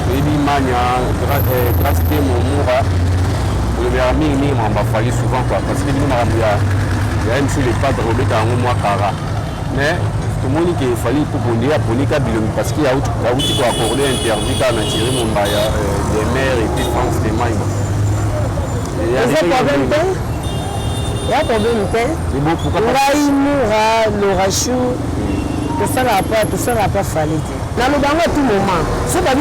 Baby Mania, grâce à Moura, le verre minimum on va falloir souvent quoi, parce que nous il y a même sur les padres au bêta en mois cara. Mais tout le monde qui fallait pour bondir à Ponica parce qu'il y a aussi quoi accorder interview quand on a tiré mon baya des mères et puis France des mailles. Il y a des problèmes. Il y a problème tel. C'est bon pourquoi pas Moura, l'orachou, tout ça n'a pas fallu. Dans le banc à tout moment, ce qui va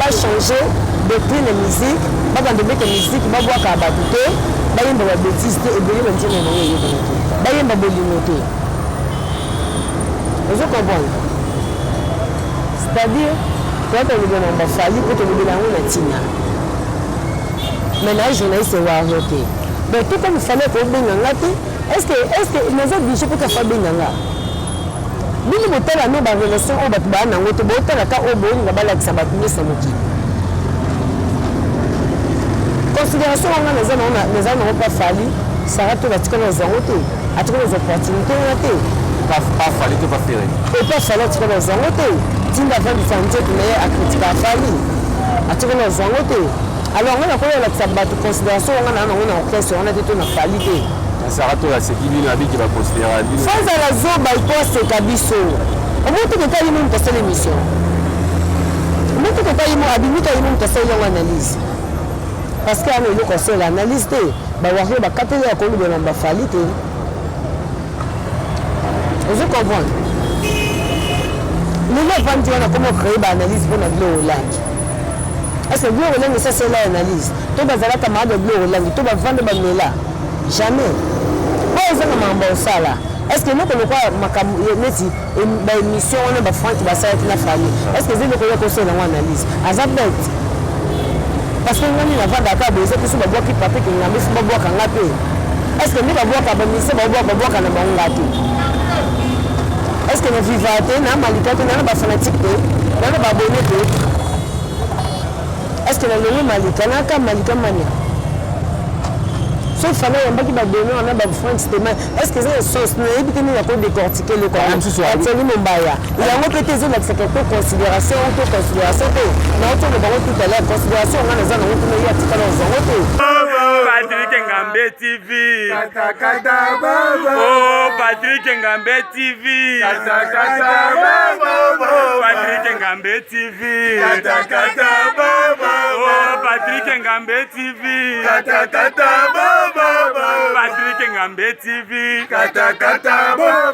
changer de prix de musique, va de mettre musique, va boire à batouté, va y avoir des bêtises et va y avoir des choses. Va y avoir des choses. Vous comprenez? C'est-à-dire, quand on lui donne un fallu, quand on lui donne un tina. Maintenant, journaliste va arrêter. Mais tout comme il fallait qu'on ait un gâteau, est-ce que les autres bijoux peuvent faire bien un gâteau? Bini botala no ba relation o batu ba na ngoto botala ka o boni nga bala kisaba kunisa moki. Considération on les gens n'ont pas fallu ça rate la tikolo za ngoto atikolo za opportunité ngoto pas fallu to pas faire et pas fallu tikolo za ngoto tinda va du santé mais a critique a fallu atikolo za ngoto alors on a quoi la kisaba considération on a question on a tout na fallu ça rate la c'est qui vient avec qui va considérer sans à la zone ba poste kabiso on monte que taille même passer l'émission on monte que taille même abimi taille même passer l'analyse parce que on le conseil l'analyse té ba wari ba kateli ya kolu na ba falite vous comprenez nous ne pas dire comment créer ba analyse pour la Hollande est-ce que Hollande ça c'est l'analyse to bazala camarade de Hollande to ba vendre ba mela jamais. Est-ce que nous avons une mission on a France qui va s'arrêter la famille? Est-ce que vous avez conseil dans l'analyse? Parce que nous avons d'accord, c'est que nous avons qui papier qui nous avons boire quand ngapé. Est-ce que nous avons boire quand ministre va boire quand on ngapé? Est-ce que nous vivons na malika na ba fanatique na ba abonné? Est-ce que nous malika na ka malika mania? Sauf que les gens qui ont donné un France, est-ce que c'est un sens? Nous avons décortiqué le corps. Il y a peut-être des considération, auto-considération. Nous avons tout à l'heure, considération, on a les gens qui ont Patrick Ngambe TV. Oh, Patrick Ngambe TV. Patrick Ngambe TV. Oh, Patrick Ngambe TV. Patrick Ngambe TV.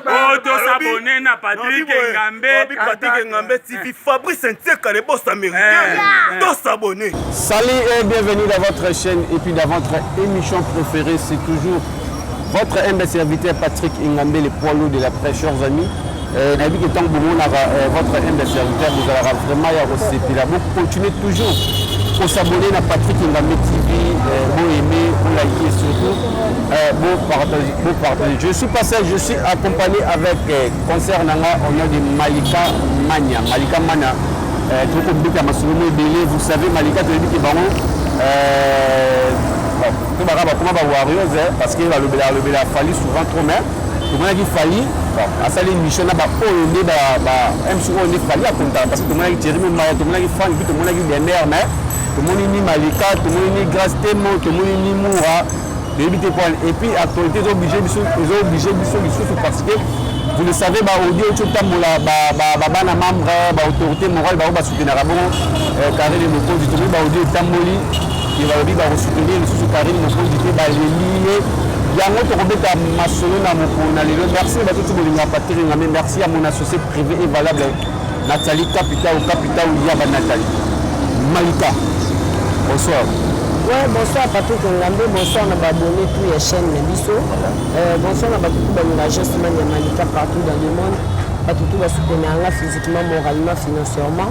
Oh, tous abonnés na Patrick Ngambe. Patrick Ngambe TV. Fabrice Nteka, les boss américains. Tous abonnés. Salut et bienvenue dans votre chaîne et puis dans votre émission préférée. C'est toujours votre humble serviteur Patrick Ngambe, le poids lourd de la presse, chers amis. Nabi que tant que vous avez votre humble serviteur, vous allez vraiment y avoir ces pieds-là. Vous continuez toujours pour s'abonner à Patrick Ngambe TV, vous aimer, vous liker surtout, vous partager. Je suis passé, je suis accompagné avec concert Nanga, on a de Malika Mania. Malika Mania, vous savez, Malika, tu as dit que parce qu'il va le fallu souvent trop mais tout le monde a fallu à ça une mission là bas même si on est fallu à compter parce que tout le monde a tiré tout le monde a fan tout le monde a des mères mais tout le monde ni Malika tout le monde ni grâce témo tout le monde ni Moura et puis actualité ils ont obligé parce que vous le savez audio tout le temps la membre autorité morale soutenir carré de nos du tout audio tamboli il va soutenir les sous-carines mon producteur lié il y a un autre robert masolo na merci à Patrick Ngambe merci à mon associé privé et valable Nathalie Capital ou Yaba Nathalie Malika bonsoir. Ouais, bonsoir Patrick Ngambe, bonsoir on a abonné tous les chaînes Mebiso. Bonsoir on a tout l'agence Malika partout dans le monde. Tout va soutenir là physiquement, moralement, financièrement.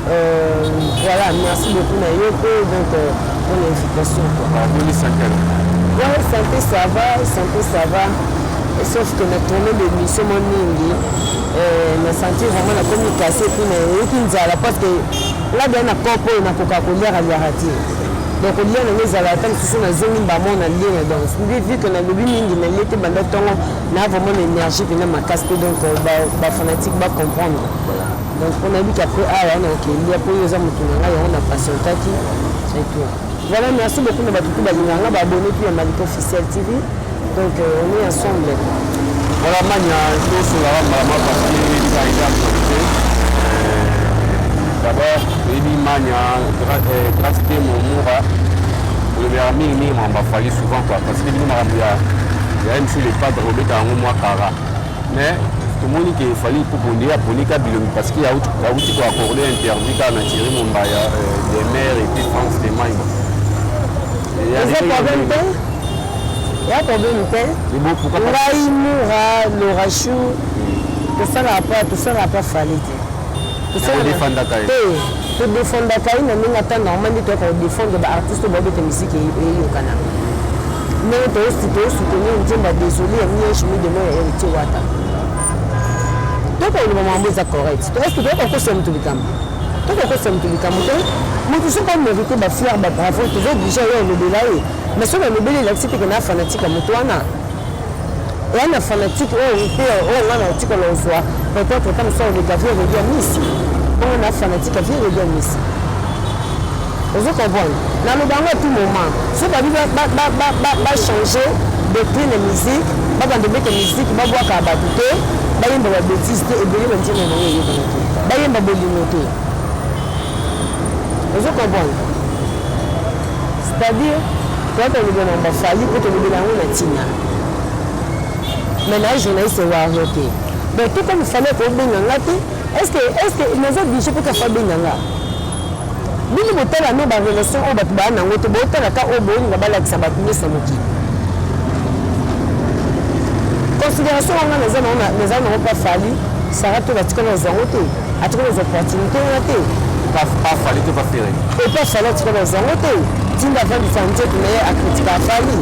Voilà, merci beaucoup Nayoko donc pour l'invitation. Ouais, santé ça va. Et sauf que notre tournée de mission Moningi, m'a senti vraiment la communication puis parce que là il y a un corps et un Coca-Cola à l'arrêter. Donc on dit que les alatans qui sont dans la zone de ligne donc vu que la lobby mingi na l'été na vraiment l'énergie puis na ma casque donc ba fanatique va comprendre. Donc on a vu qu'après on a OK, il y a pour les hommes on a patienté c'est tout. Voilà, merci beaucoup de votre abonné puis à Malika Officiel TV. Donc on est ensemble. Voilà, mania, sur la maman parce que ça a été apporté. D'abord, il dit mania, grâce à mon moura, le verre mini, on va falloir souvent quoi, parce que nous il y a même sur les pas de Robert à un mois cara. Mais tout le monde qui fallait pour qu'on ait appris qu'à Bilom parce qu'il y a aussi quoi accorder interview quand on a tiré mon bail des mères et puis France des mains. Il y a des problèmes. Il y a un problème, le rachou, tout ça n'a pas fallu. Tout ça n'a pas fallu. Pour défendre la caille, on a attendu normalement de défendre l'artiste de musique et au Canada. Mais on peut aussi soutenir, on dit désolé, on a chemin de moi et tu vois. Donc on est vraiment correct. Est-ce que tu as encore semé tout le camp? Tu as encore semé tout le camp? Mais tu sais pas mériter de faire bravo, tu veux déjà le délayer. Mais sur le bébé, il a dit que tu es fanatique à Moutouana. Et un fanatique, on a un article à l'envoi. Peut-être que ça, on est gavé avec la Miss. On a un fanatique à vivre avec la Miss. Vous comprenez? Dans le banc, à tout moment, ce qui va changer de prix de musique, va dans de musique, va boire à batouté, va y avoir des bêtises et bien le dire non, va y avoir des limités. Vous comprenez? C'est-à-dire, quand on est dans le fallu, quand on est dans le tina. Maintenant, journaliste va arrêter. Mais tout comme il fallait qu'on ait un laté, est-ce que nous avons dit que je peux faire bien un laté? Si vous avez une relation, vous avez une relation, vous avez une relation. Considération, les gens n'ont pas fallu, ça rate la tique dans un hôtel, à trouver les opportunités. Pas fallu, tu vas faire. Et pas fallu trouver dans un hôtel. Si vous avez une santé, vous avez à critiquer à fallu,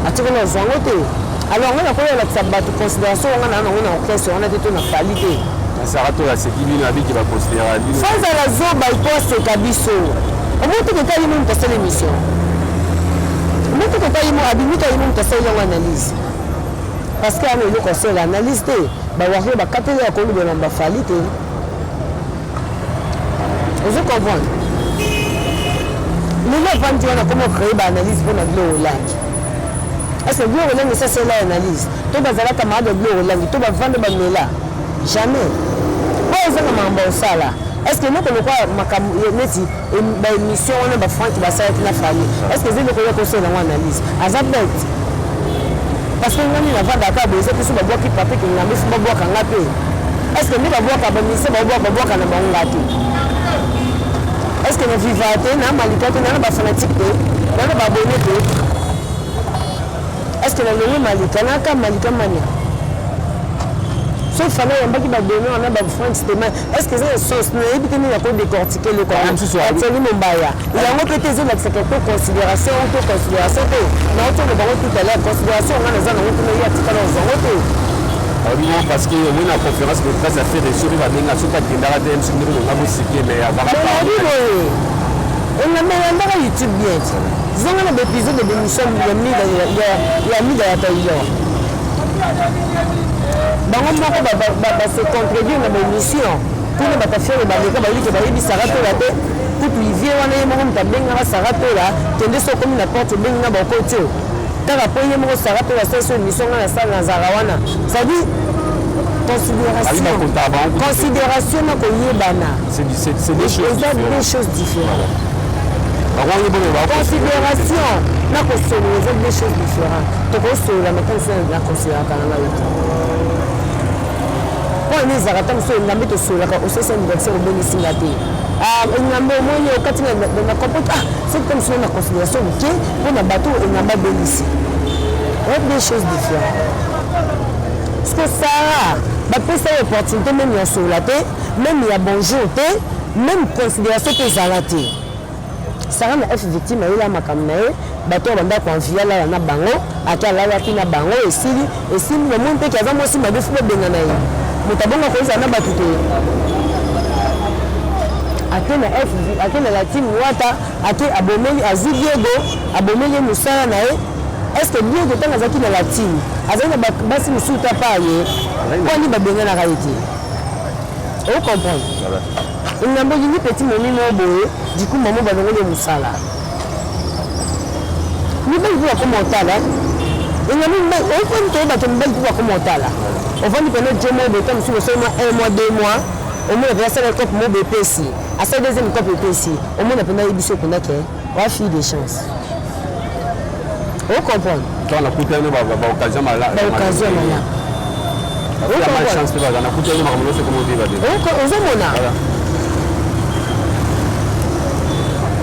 à trouver dans un hôtel. Alors, on a une considération, on a une orchestre, on a des tonnes de qualité. Ça rate la sécurité qui va considérer. Face à la zone, il faut se cabisso. On montre que tu as une personne émission. On montre que tu as une personne analyse. Parce qu'il y a un conseil d'analyse. Il y a un catalogue de l'ambafalité. Vous comprenez? Nous avons dit comment créer une analyse pour la Glow-Lang. Est-ce que Glow-Lang, ça c'est l'analyse? Tu vas avoir ta marque de Glow-Lang, tu vas vendre des là. Jamais. Est-ce que nous avons une mission qui va faire la famille? Est-ce que vous avez conseil dans l'analyse? Parce que nous avons d'accord, nous avons besoin de boire qui papier que nous avons besoin de boire quand on a. Est-ce que nous avons boire quand on a boire? Est-ce que nous vivons à nous avons des fanatiques, nous avons des abonnés? Est-ce que nous avons Malika Mania? Sauf que nous avons donné un peu de France. Est-ce que c'est un sens? Nous avons décortiqué le corps. Il y a un peu de considération. Mais tout à l'heure, considération, on a des gens parce que la conférence de presse a fait des choses, il va venir à ce qui est mais avant la on a mis YouTube bien. Ils ont un épisode de l'émission, il y a mis dans la taille. Donc on va se contredire dans l'émission pour ne pas faire les balais comme il s'arrête la tête pour lui vivre on est mon tabenga s'arrête là tendez so comme n'importe benga bokotio car après il me s'arrête la session émission dans la salle Zarawana ça dit considération na koyebana c'est des choses différentes considération na kosolo c'est des choses différentes to kosolo la mécanicien la considération kana on est à attendre sur une ambition sur la procession d'anniversaire au bénéfice de une ambition au quotidien de la compote c'est comme si on a considération ok on a bateau et on a pas bénéfice des choses différentes parce que ça va peut ça opportunité même il y a sur la tête même il y a bonjour même considération que ça raté ça rend effectivement il a ma caméra bateau banda confier là na bango akala la pina bango et si le monde qui a vraiment aussi ma défaut bengana mutabonga koza na batute akena akena la team wata ake abomeli azidiego abomeli musala na est-ce que Dieu de temps azaki na la team azana basi musuta pa ye kwani babenga na kaiti Vous comprenez? Il y a un petit moment du coup, maman va donner le moussala. Nous allons voir comment on t'a là. Il y a un comment on va nous connaître Dieu de temps sur seulement 1 mois, 2 mois. Au moins, il y a un cop de BPC. À sa deuxième cop de BPC. Au moins, on a une émission qu'on a qui a fille de chance. Vous comprenez? Quand on a coupé une occasion, on a l'occasion. On a chance de voir. On a coupé une occasion, c'est comme on dit.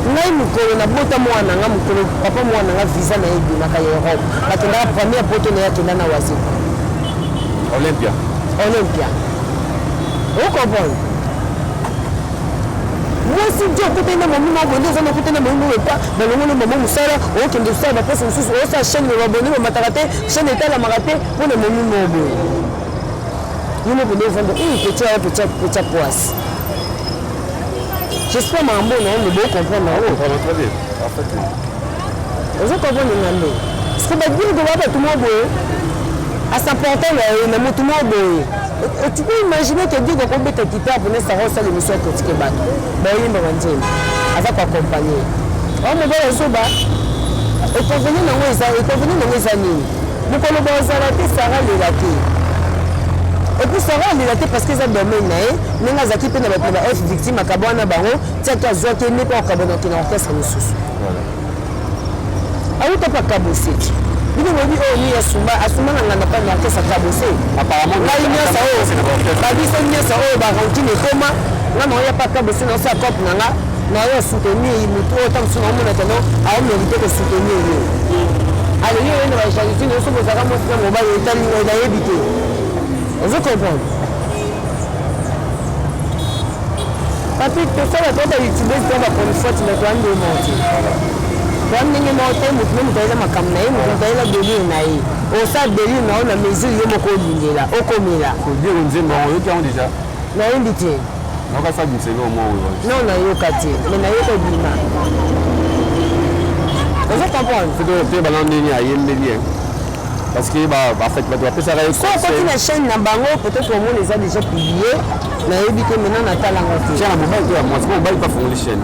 Ngai mukolo na bota mwana nga mukolo papa mwana nga visa na yebi na ka Europe bakenda première poto na yakenda na wazi Olympia au comprendre moi si Dieu côté na mamu na bonde za na côté na mamu pas dans le monde mamu musala au kende ça ba pesa mususu au sa chaîne de abonné ba matarate chaîne état la marate pour le mamu mobo nous ne pouvons vendre une petite poisse. J'espère que mon bon ne peut comprendre. Vous comprenez le ce que dire que tout le monde à sa portée, tout le monde. Tu peux imaginer que Dieu va combattre qui t'a pour ça reste l'émission que tu vas. Ben il m'a dit avec accompagner. On me voit au bas. Et pour venir dans les amis. Nous collaborons avec Sarah Lelaki. Et puis ça va en dilater parce que ça domaine mais nga zaki pe na ba F victime akabwana bango tiaka zoke ne pas akabona ki na orchestre mususu awu to pa kabose bino mobi o ni asuma na na pa na orchestre kabose apparemment la ligne ça o ba biso ni ça o ba routine koma nga no ya pa kabose na sa cop na nga na yo soutenir mutu o tam suna mo na tano a o mériter que soutenir yo ale yo ne ba charité no so mo zaka mo mo ba yo tali o da yebite. Vous comprenez? Papi, tout ça, quand tu utilises ton pour une fois, tu dois te monter. Quand tu es monté, tu dois ma caméra, tu dois la délire naïe. Au ça délire, on a mesure de mon colis là, au commis là. Faut dire une zone, on est déjà. Non, une bité. On va faire du séjour au moins. Non, on a eu quartier, mais on a eu au Bima. Vous comprenez? C'est que tu es balandé à Yémédien. Parce que en fait tu vas plus ça quand la chaîne na bango peut-être au moins les a déjà publié na éviter maintenant na talanga tiens la mobile toi moi c'est mobile pas font les chaînes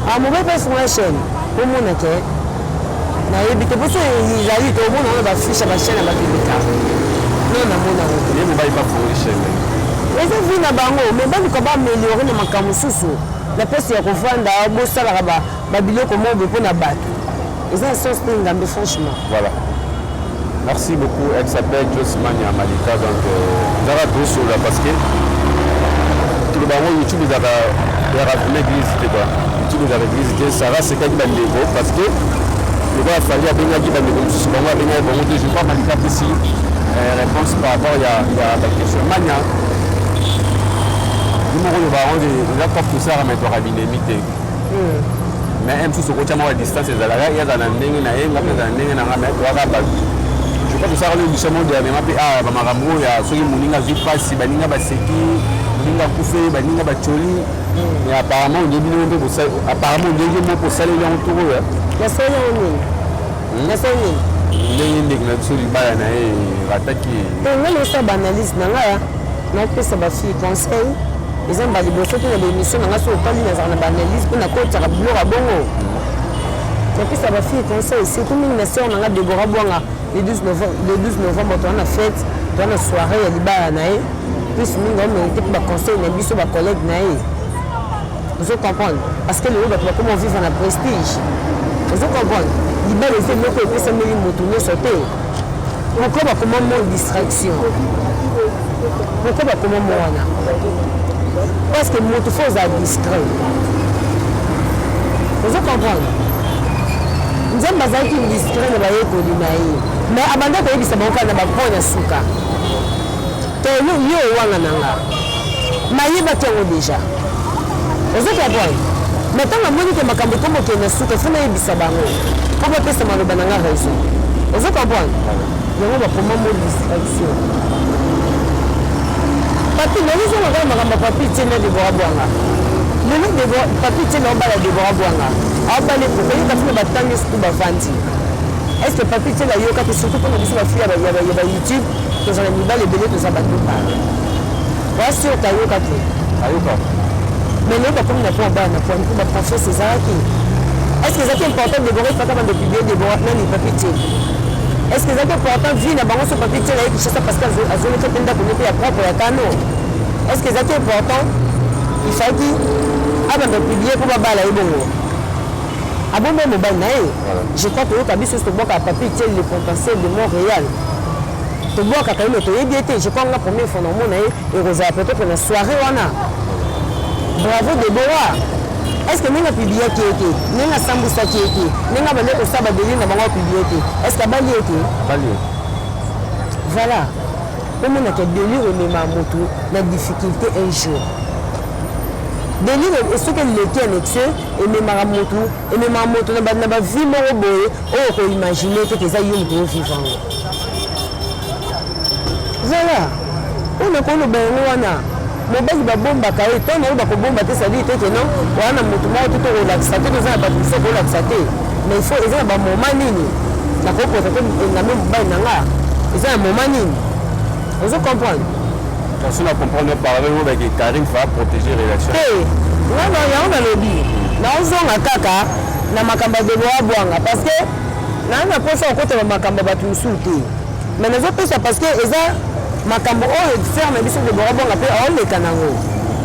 ah mobile pas font la chaîne pour mon que na éviter parce que ils arrivent au moins on va fiche la chaîne à la publica non na mona les mobile pas font les chaînes les vu na bango mais ba ko ba améliorer na makamu susu la peste ya kovanda bo sala ba biloko mo be pona bato ils ont sens ngambe franchement voilà. Merci beaucoup. Elle s'appelle Josmane Malika. Donc, nous avons deux sur là parce que tout le monde YouTube est à l'église. YouTube est à l'église. Sarah, c'est quelqu'un qui va l'égo parce que il va falloir bien qu'il va l'égo. Je ne vois pas Malika ici. Réponse par rapport à la question. Mania. Nous avons le baron de la porte tout ça à mettre au rabinet mité. Mais même si ce côté à distance, il y a un je crois que ça rend le chemin dernièrement ah bamarambo ya soki moninga zwi pasi baninga baseki moninga kufe baninga bacholi et apparemment on dit bino mpe pour apparemment ndenge mo pour saler ya ntoro ya ya sala nini ya sala ndenge ndenge na biso libaya na ye bataki nga losa banalyse na nga napesa bafille conseil eza mba liboso te na bémission na nga so otali nazala na banalyse mpo nakotaka biloko ya bongo napesa bafille conseil surtout mingi na sœur na nga Déborah Bwanga le 12 novembre on a fête on a soirée ya libaya na ye plus mingi omérité mpo baconseil na biso bacollègue na ye ozo comprendre parce que lelo bato bakoma vivre na prestige ozo comprendre libala eza eloko epesameli moto nyonso te pourquoi bakoma mo distraction pourquoi bakoma mo wana parce que moto fo oza discret ozo comprendre nzambe azalaki discret na bayekoli na ye mais abanda koyebisa bango kaka na bapoint na suka to yo owanga na nga mayebaki yango déjà ozo comprendre mais ntango amoni ke makambo ekomokende na suka fo nayebisa bango po bapesa maloba na nga raison ozo comprendre yango bakoma mo distraction papi nazozonga kaka makambo ya papi tie na Déborah Bwanga lelo papi tie na obala Déborah Bwanga aobale kokoyoka funa batangi suku bavandi est ce que papi tie nayoka te surtout mpona biso bafille ya bayoutube tozala mibale ebele toza bato pale Voici au caillou 4. Mais nous, comme on a pas un point de professeur Césaraki. Est-ce que c'est important de voir de publier des bois dans les papiers? Est-ce que c'est important de vivre dans ce papier là qui cherche parce qu'elles ont été pendant à propre à canot? Est-ce que c'est important? Il faut dire avant de publier pour la balle à Ebongo. Avant même au bain, je crois que tu as vu ce bois à papier le potentiel de Montréal. Tu bois à Kaino, tu es bien, je crois que la première fois dans mon et Rosa peut-être une soirée on a. Bravo Déborah. Est-ce que nous avons publié qui était? Nous avons Samboussa qui était? Nous avons le Saba de l'île, nous avons publié qui? Est-ce que Bali était? Bali. Voilà. Comme on a que délire et même moto, la difficulté un jour. Délire est ce que l'été annexé et même à moto, et même à moto, n'a pas vu mon robot, on peut imaginer que les aïeux sont vivants. Voilà. On a connu Benouana. Mobile babomba kae to na ba ko bomba te sali te ke non wana mutu ma to relaxa te to za ba ko relaxa te mais il faut eza ba moment nini na ko ko te na même ba na nga eza moment nini vous comprenez parce qu'on comprend par rapport avec Karim va protéger relation non ya on a lobby na ozonga kaka na makamba de boa bwanga parce que na posa ko te makamba ba tu suti mais les autres ça parce que eza makambo oyo ferme biso de borabonga pe oleka nango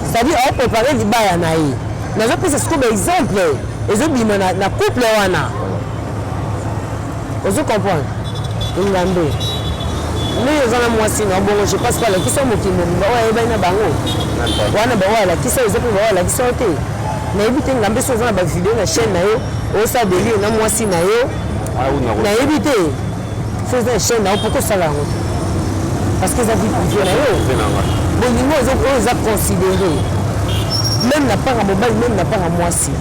c'est-à-dire on préparer libaya na ye nazo pesa sikoba exemple ezobima na couple wana ozo comprendre ingande mais ezana mwasi na bongo je passe pas la question mokimo ba oyo ba na bango wana ba wala kisa ezopo ba wala kisa te na ebite ngambe so zana ba vidéo na chaîne na yo o sa délire na mwasi na yo na ebite faisait chaîne na pourquoi ça la route parce que ça vit plus là bon niveau ils ont considéré même la part à mobile même la part à moi si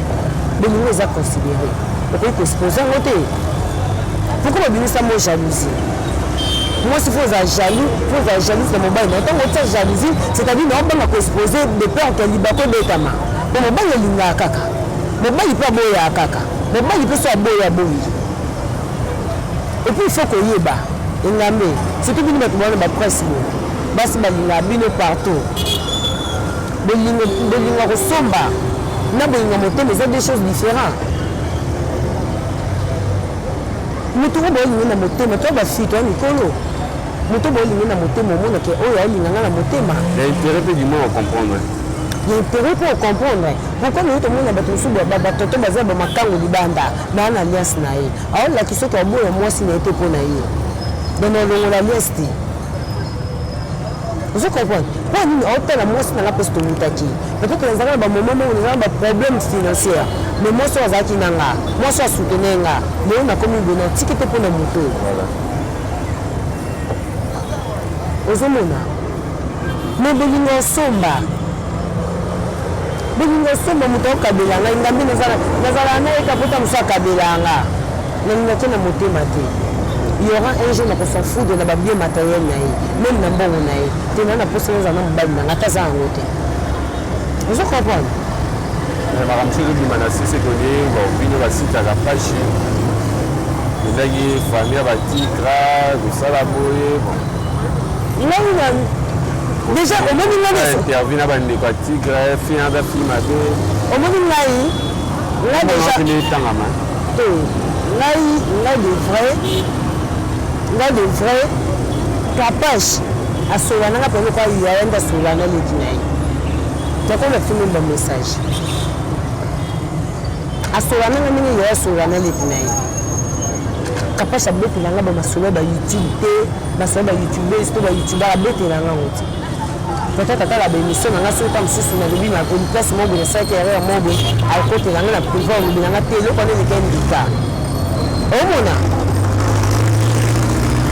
bon niveau ils ont considéré donc il faut se poser en côté pourquoi on dit ça moi jalousie moi si faut être jaloux de mobile mais tant que jalousie c'est-à-dire non pas me exposer de peur que libako betama bon mobile linga kaka mobile peut boya kaka mobile peut soit boya boyi et puis il faut qu'on y ait bas ingame c'est tout bien que ba presse basi balinga bino partout belinga kosomba na belinga moto mais c'est des choses différentes mutu ko bolinga na motema to ba fito ni kolo mutu bolinga na motema mona ke oyo alinga na motema il y a intérêt peu du moins à comprendre il y a intérêt pour comprendre pourquoi nous tout monde ba to suba ba toto baza ba makango libanda na alliance na ye alors la question que boya moi si na été pour na ye dans la l'Est. Vous comprenez? Pourquoi nous avons la moitié dans la poste de Moutaki? Peut-être que nous avons un moment où nous avons un problème financier. Mais moi, je suis à moi, je suis à soutenir. Mais on a comme une ticket pour nos motos. Vous avez mais belingo somba. Belingo somba muto kabila. Ngambi nazala na ekaputa musa kabila nga. Ngambi na motema te. Il y aura un jour qui s'en fout de la bien matériel, même dans le bon naï. Tu n'as pas possible de faire un casa en côté. Vous comprenez? Madame Chérie Manassi s'est donné, on va citer à la page. Il a dit famille à Tigra, de Salaboye. Déjà, au moment où il a intervenu à Tigra, il a fait un film à deux. Au moment où il a déjà. Il a de vrai capage à Solana pour le cas il y a un Solana les dîners. Tu as fait un message. À Solana il y a Solana les dîners. Capage à bête là ba masola ba YouTube ba sola ba YouTube c'est ba YouTube ba bête là ngoti. Peut-être que la bénédiction na so tam sous na libi na une place mo bien ça qui est mo bien à côté là na privé ou bien na télé ko ne kendika. Au mona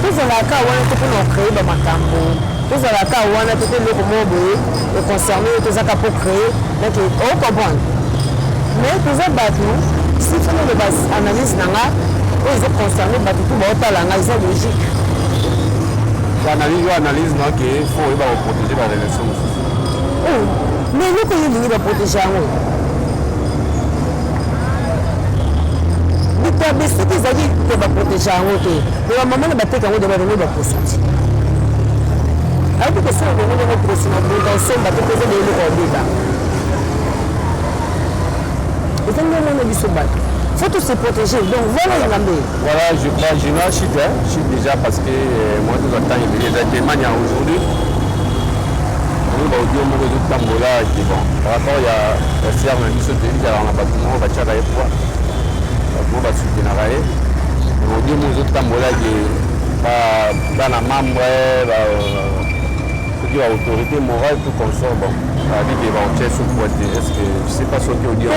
tous la cas wana te pour créer ba makambo tous la cas wana te pour le mobo et concerner tous ça pour créer donc on comprend mais tous ça battu si tu fais une analyse nanga ils ont concerné battu tout ba otala nga c'est logique l'analyse non que faut va protéger la relation mais nous que nous va protéger mais ce qu'ils ont dit que va protéger en haut mais à un moment de battre quand on doit venir va protéger ayebi ke soki bongo bongo prosima bota osomba te koza leloko obeta ezangi omona biso bato faut se protéger donc voilà Ngambé. Voilà, je crois je suis déjà parce que moi tout le temps il y a des témoignages aujourd'hui. Nous audio moko ezotambola qui bon par rapport ya siar na biso teyelizala na bato moko batiaka ye poa bato moko basutenaka ye audio moko ezotambola ke bana membre soki baautorité morale tout consort bon babi ke baotie sopoite est-ce que je sais pas soki audio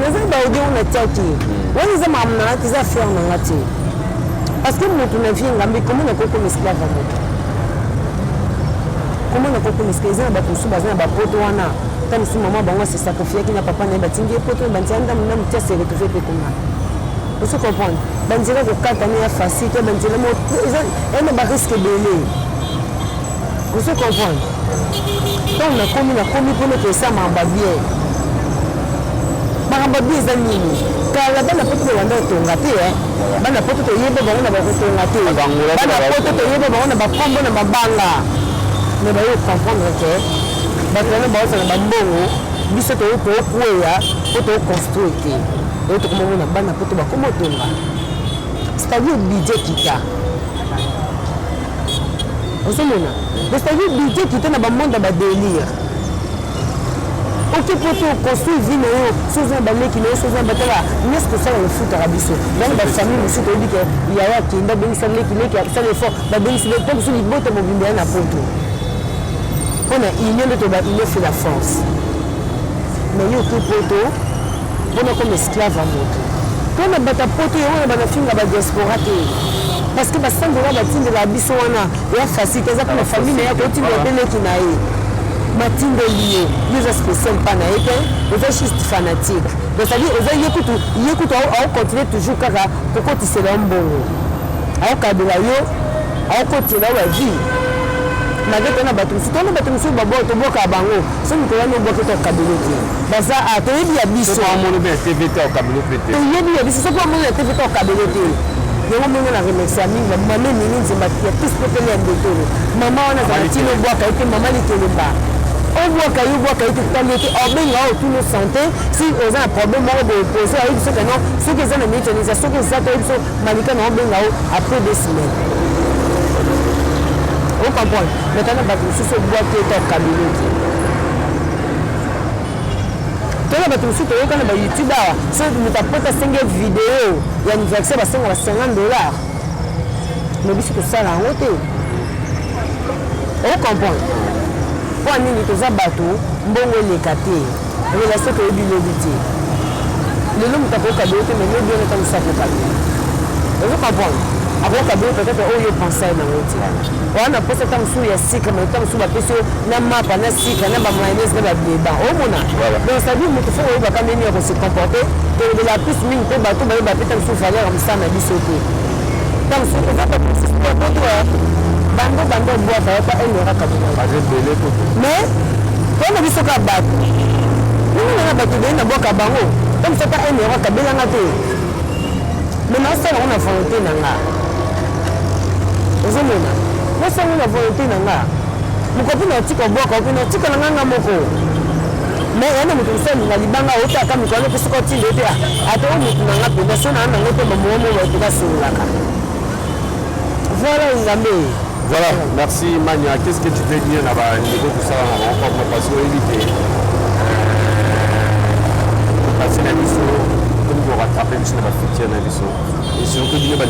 naza baaudio na tiaki wana eza mamu na ngati eza faire na ngati parce que moto na vie Ngambé komona kokoma esclave ya moto komona kokoma esclave eza na bato mosusu baza na bapoto wana ta mosusu mama bango asesacrifiaki na papa na ye batingi epoto bantia ndamu na motia se retrouve mpe koma oso comprendre banzela kokata ne ya facile to banzela eza na bariske ebele oso comprendre donc nakomi mpona koesamaka babie makambo bi eza nini kala bana poto tolanda kotonga te bana poto toyeba bango na bakotonga te bana poto toyeba bango na bakombo na mabanga me bayo comprendre ke bato wana baozala bambongo biso tookweya po tooconstruire te oyo tokomamona bana poto bakoma otonga c'est-à-dire budget kita ozomona c'est-à-dire budget kita na bamonde ya badélire oke poto construire vie na yo soza na baleki na yo soza na batala nyesi tosala lefutaka biso donc bafamille mosusu toyebi ke yaya akenda abengisa leki asala effort babengisi po mosusu libota mobimba ya na poto mpona union nde toba union fait la force mais yo oke poto mpona comme esclave ya moto mpona bata poto yo wana banafinga badiaspora te parce que basangola batindela biso wana ya facile eza mpona famille na yako otindela mpe leki na ye matindeli ye eza spécial mpa na ye te eza juste fanatique donc c'est-à-dire eza ye kutu aocontinue toujours kaka kokotisela mbongo aokabela yo aokotela yo bavie malgré tona bato mosusu tona bato mosusu toboka bango so moto wana oboki to okabelo te baza toyebi ya biso toyebi ya biso soki omoni na tv te okabelo te yango ndenge na remercie mingi mama nini nzemba ya tous pepele ya ndetolo mama wana azala tino obwaka ye te mama likelemba obwaka ye te tali ete obenga oyo tuno santé si oza na problème moko boepose ayebi soki non soki eza na mécanisation soki eza toyebi so malika na obenga o après 2 semaines ocomprendre maintenant bato mosusu obwaki ete okabelo te tona bato mosusu toyoka na bayoutube awa so moto apota asenge video ya anniversaire basenga ba $50 me biso tosala yango te ocomprendre mpo nini toza bato mbongo eleka te relation toyebi lobi te lelo moto akokabelo te me lobi wana ta mosu akokabelo ocomprendre akokabelo peut-être oyo pensai nango te wana posa ta mosu ya sika me ta mosu bapesi yo na mapa na sika na bamayonnaise na babeba omona donc c'est-à-dire moto fo oyebaka ndeni ya kose comporte toyebela plus mingi mpe bato bayeba mpe ta mosu valeur ya mosala na biso te ta mosu eza bato bando obwaka yo pa eleraka mais mpona biso ka bato ninginanga bato ebeli na bwaka bango ta mosu ata eleraka belanga te me naosala ngo na volonté na nga ozomona nasango na volonté na nga mokopi na otika obwaka opi na otika na nganga moko mais yana moto mosusu na libanga otaka mikolo mpe soki otinda ete ata o motu na nga mpenza so na nango te bamomo bato basololaka voilà Ngambé. Voilà, merci Mania. Qu'est-ce que tu peux dire là-bas au niveau de ça parce que passer la mission comme pour rattraper une chose à la mission et surtout bien la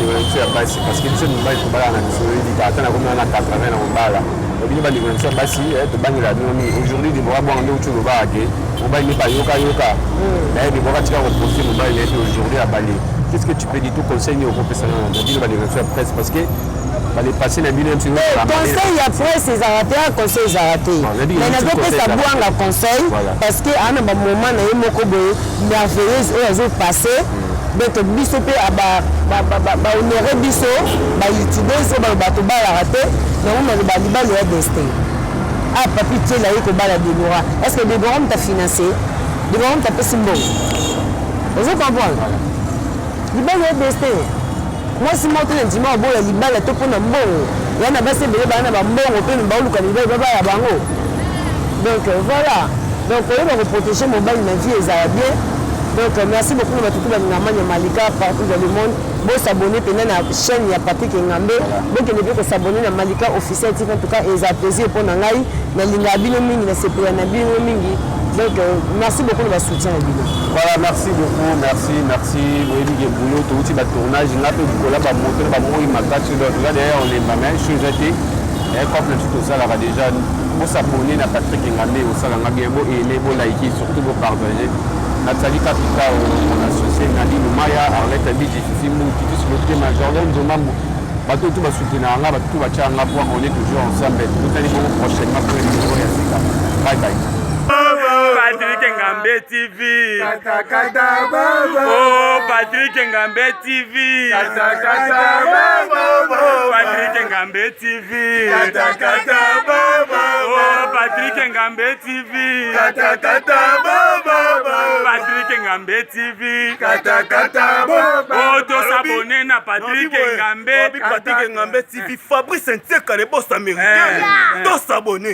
base parce que c'est une base pour la mission il y a tant comme on a 80 ans bala il y a une mission base de Bangla aujourd'hui des bras bon d'autres choses va que on va il pas yoka mais des bras tu vas reposer on va il est aujourd'hui à Bali. Qu'est-ce que tu peux dire tout conseil aux professionnels de dire la presse parce que les passer les millions sur conseil après ces arrêtés conseil arrêté mais na ko pesa bwanga conseil parce que ana ba moment na yemoko boye merveilleuse et azo passer donc biso pe ba honorer biso ba youtubers ba bato ba arrêté na on ba libalo ya destin ah papi tiela yeko bala Deborah est-ce que Deborah t'a financé Deborah t'a payé simbo vous comprenez libalo ya destin mwasi moko te na ndima oboya libala to mpona mbongo ya na basi ebele bana na bambongo mpe baoluka libala babaya bango donc voilà donc oyeba koprotéger mobali na vie ezala bien donc merci beaucoup na batutu balinga manya malika partout dans le monde bosabone mpena na chaîne ya Patrick Ngambe bokende mpe kosabone na malika officiel tika en tout cas eza plaisir mpo na ngai nalingaka bino mingi nasepela na bino mingi donc merci beaucoup na basoutien na bino. Voilà, merci beaucoup, merci. Boyebi ke boulot touti ba tournage nga pe bukola ba moto ba moi makati donc là derrière on est pas mal chose été et comme tout ça là déjà on s'abonner na Patrick Ngambe au sala ngabie bo et bo liker surtout bo partager. Nathalie Kapita mon associé Nadine Maya Arlette Bidji Fifi Mouti tout le thème Jordan Domambo bato tout ba soutenir nga bato ba tchanga pour on est toujours ensemble tout allez bon prochainement pour une vidéo ya sika. Bye bye. Patrick Ngambe TV. Oh, Patrick Ngambe TV. Patrick Ngambe TV. Oh, Patrick Ngambe TV. Patrick Ngambe TV. Oh, tous s'abonner na Patrick Ngambe. Patrick Ngambe TV. Fabrice Nteka, le boss américain. Tous s'abonner.